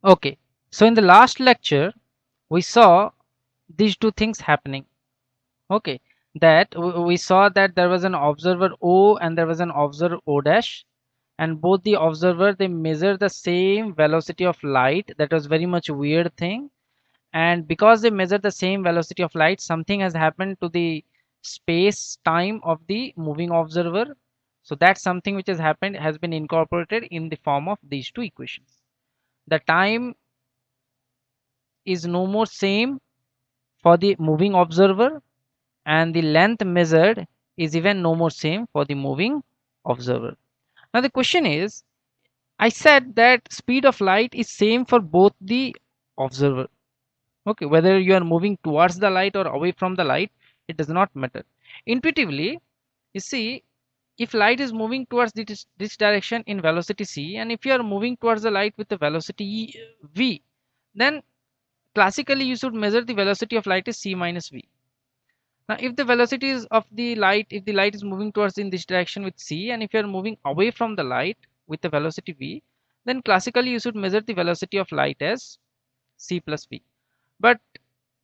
Okay, so in the last lecture we saw these two things happening. Okay, that we saw that there was an observer O and there was an observer O dash, and both the observer they measure the same velocity of light. That was very much weird thing, and because they measure the same velocity of light, something has happened to the space time of the moving observer. So that something which has happened has been incorporated in the form of these two equations. The time is no more same for the moving observer, and the length measured is even no more same for the moving observer. Now the question is, I said that speed of light is same for both the observer. Okay, whether you are moving towards the light or away from the light, it does not matter. Intuitively, you see, if light is moving towards this direction in velocity c, and if you are moving towards the light with the velocity v, then classically you should measure the velocity of light is c minus v. Now if the velocity is of the light, if the light is moving towards in this direction with c, and if you are moving away from the light with the velocity v, then classically you should measure the velocity of light as c plus v. But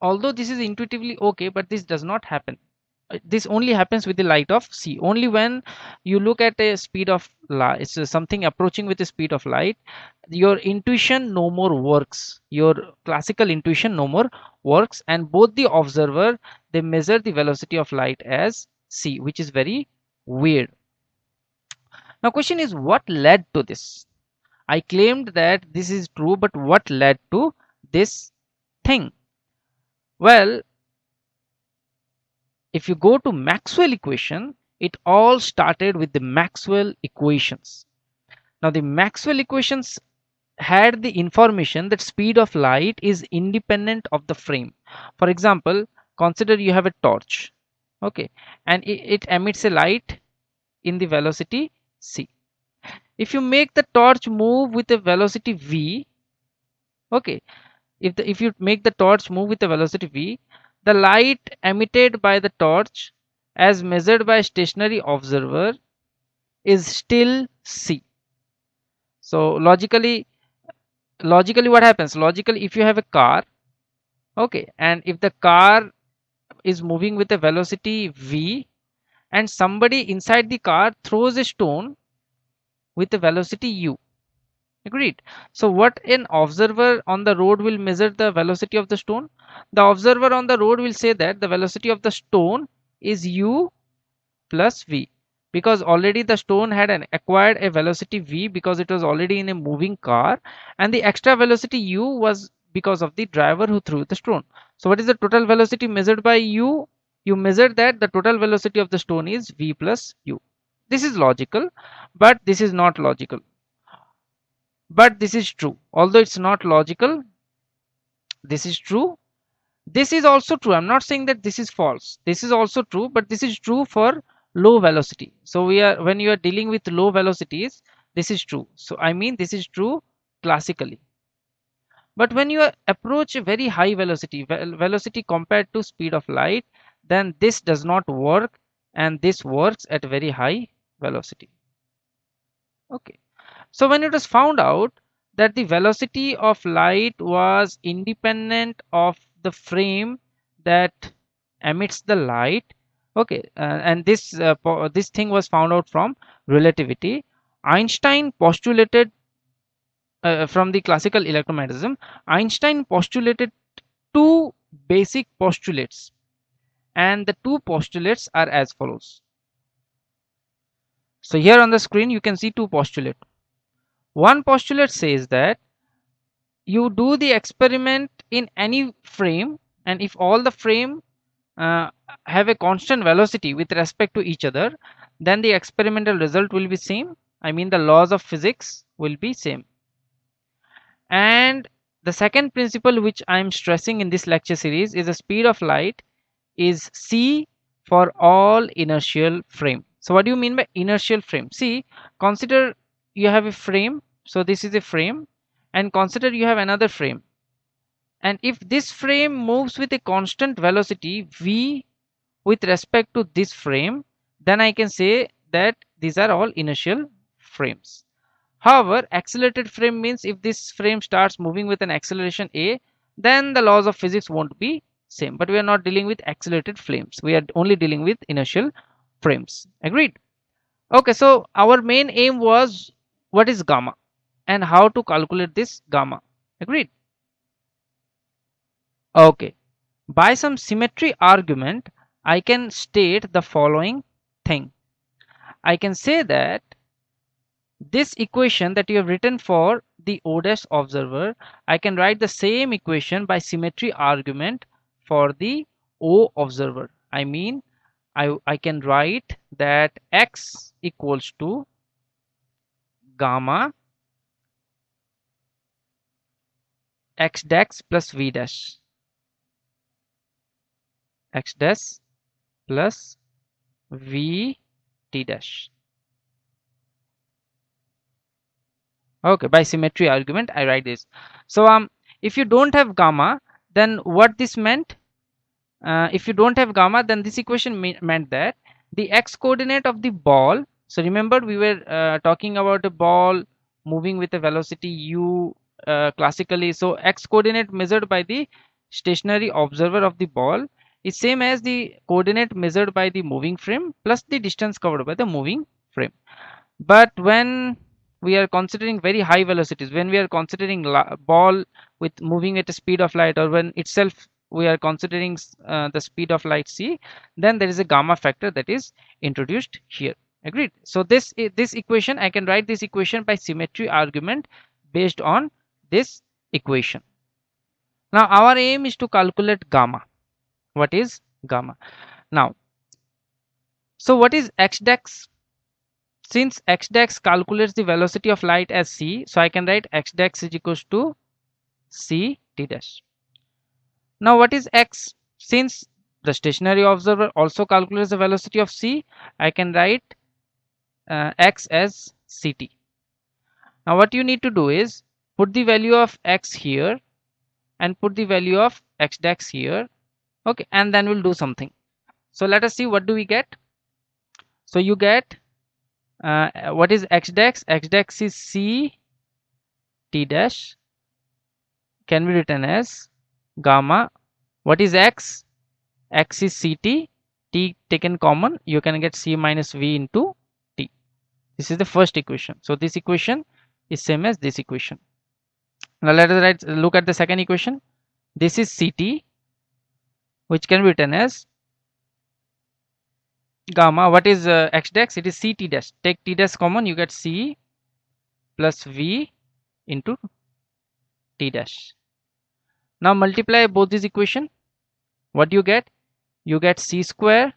although this is intuitively okay, but this does not happen. This only happens with the light of c. Only when you look at a speed of light, it's something approaching with the speed of light, your intuition no more works, your classical intuition no more works, and both the observer they measure the velocity of light as c, which is very weird. Now question is, what led to this? I claimed that this is true, but what led to this thing? Well, if you go to Maxwell equation, it all started with the Maxwell equations. Now the Maxwell equations had the information that speed of light is independent of the frame. For example, consider you have a torch, okay, and it emits a light in the velocity c. If you make the torch move with a velocity v, okay, if you make the torch move with a velocity v, the light emitted by the torch as measured by a stationary observer is still c. So logically what happens? Logically, if you have a car, okay, and if the car is moving with a velocity v, and somebody inside the car throws a stone with a velocity u, agreed? So what an observer on the road will measure the velocity of the stone? The observer on the road will say that the velocity of the stone is u plus v, because already the stone had acquired a velocity v because it was already in a moving car, and the extra velocity u was because of the driver who threw the stone. So what is the total velocity measured by u? You measure that the total velocity of the stone is v plus u. This is logical, but this is not logical. But this is true. Although it's not logical, this is true. This is also true. I'm not saying that this is false. This is also true, but this is true for low velocity. So when you are dealing with low velocities, this is true. So I mean this is true classically. But when you approach a very high velocity, velocity compared to speed of light, then this does not work, and this works at very high velocity. Okay. So when it was found out that the velocity of light was independent of the frame that emits the light, okay, and this thing was found out from relativity. Einstein postulated from the classical electromagnetism. Einstein postulated two basic postulates, and the two postulates are as follows. So here on the screen you can see two postulates. One postulate says that you do the experiment in any frame, and if all the frame uh, have a constant velocity with respect to each other, then the experimental result will be same. I mean the laws of physics will be same. And the second principle which I am stressing in this lecture series is the speed of light is c for all inertial frame. So what do you mean by inertial frame? See, consider you have a frame, so this is a frame, and consider you have another frame, and if this frame moves with a constant velocity v with respect to this frame, then I can say that these are all inertial frames. However, accelerated frame means if this frame starts moving with an acceleration a, then the laws of physics won't be same. But we are not dealing with accelerated frames. We are only dealing with inertial frames. Agreed? Okay, so our main aim was what is gamma and how to calculate this gamma. Agreed? Okay. By some symmetry argument, I can state the following thing. I can say that this equation that you have written for the O dash observer, I can write the same equation by symmetry argument for the O observer. I mean, I can write that x equals to gamma x dash plus v dash, x dash plus v t dash. Okay, by symmetry argument I write this. So if you don't have gamma, then what this meant, if you don't have gamma, then this equation meant that the x coordinate of the ball, so remember we were talking about a ball moving with a velocity u classically, so x coordinate measured by the stationary observer of the ball is same as the coordinate measured by the moving frame plus the distance covered by the moving frame. But when we are considering very high velocities, when we are considering ball with moving at a speed of light, or when itself we are considering the speed of light c, then there is a gamma factor that is introduced here. Agreed? So this equation, I can write this equation by symmetry argument based on this equation. Now our aim is to calculate gamma. What is gamma? Now, so what is x dash? Since x dash calculates the velocity of light as c, so I can write x dash is equals to c t dash. Now what is x? Since the stationary observer also calculates the velocity of c, I can write x as ct. Now what you need to do is put the value of x here and put the value of x dash here. Okay, and then we'll do something. So let us see what do we get. So you get what is x dash? X dash is c t dash, can be written as gamma. What is x? X is ct, t taken common, you can get c minus v into t. This is the first equation. So this equation is same as this equation. Now let us look at the second equation. This is ct, which can be written as gamma. What is x dash? It is ct dash. Take t dash common, you get c plus v into t dash. Now multiply both these equation. What do you get? You get c square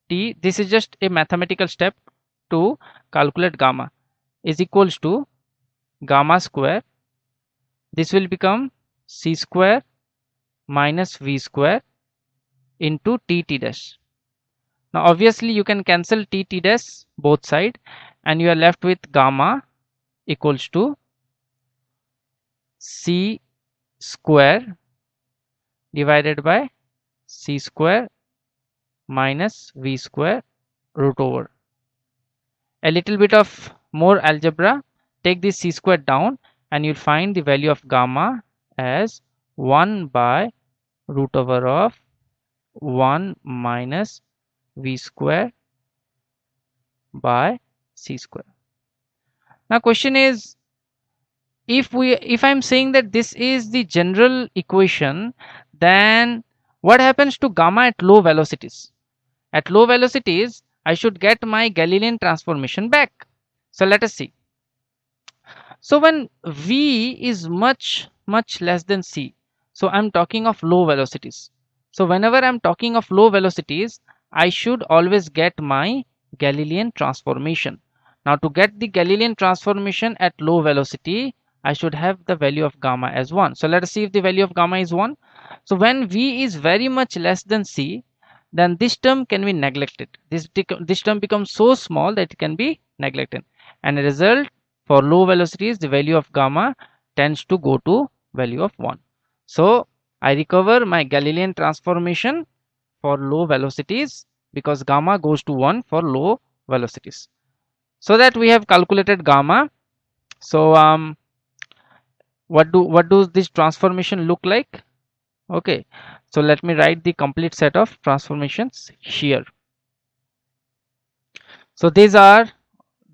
t. This is just a mathematical step to calculate gamma, is equals to gamma square. This will become c square minus v square into t dash. Now obviously you can cancel t dash both side and you are left with gamma equals to c square divided by c square minus v square root over. A little bit of more algebra, take this c square down and you'll find the value of gamma as 1 by root over of 1 minus v square by c square. Now question is, if I'm saying that this is the general equation, then what happens to gamma at low velocities? At low velocities, I should get my Galilean transformation back. So let us see. So when v is much less than c, so I'm talking of low velocities. So whenever I'm talking of low velocities, I should always get my Galilean transformation. Now to get the Galilean transformation at low velocity, I should have the value of gamma as 1. So let us see if the value of gamma is 1. So when v is very much less than c, then this term can be neglected. This term becomes so small that it can be neglected. And as a result, for low velocities, the value of gamma tends to go to value of 1. So I recover my Galilean transformation for low velocities because gamma goes to 1 for low velocities. So that we have calculated gamma. So what does this transformation look like? Okay, so let me write the complete set of transformations here. So these are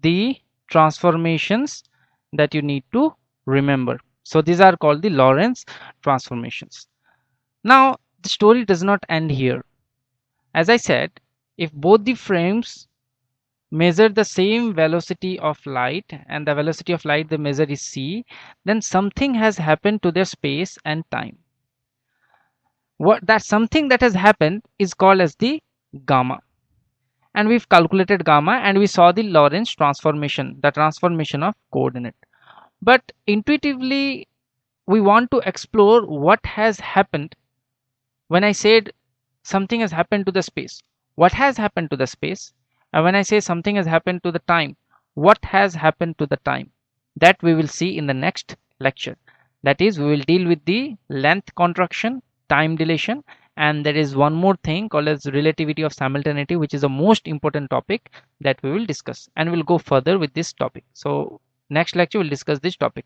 the transformations that you need to remember. So these are called the Lorentz transformations. Now the story does not end here. As I said, if both the frames measure the same velocity of light and the velocity of light they measure is c, then something has happened to their space and time. What that something that has happened is called as the gamma. And we've calculated gamma and we saw the Lorentz transformation, the transformation of coordinate. But intuitively, we want to explore what has happened when I said something has happened to the space. What has happened to the space? And when I say something has happened to the time, what has happened to the time? That we will see in the next lecture. That is, we will deal with the length contraction, time dilation, and there is one more thing called as relativity of simultaneity, which is the most important topic that we will discuss, and we'll go further with this topic. So next lecture we'll discuss this topic.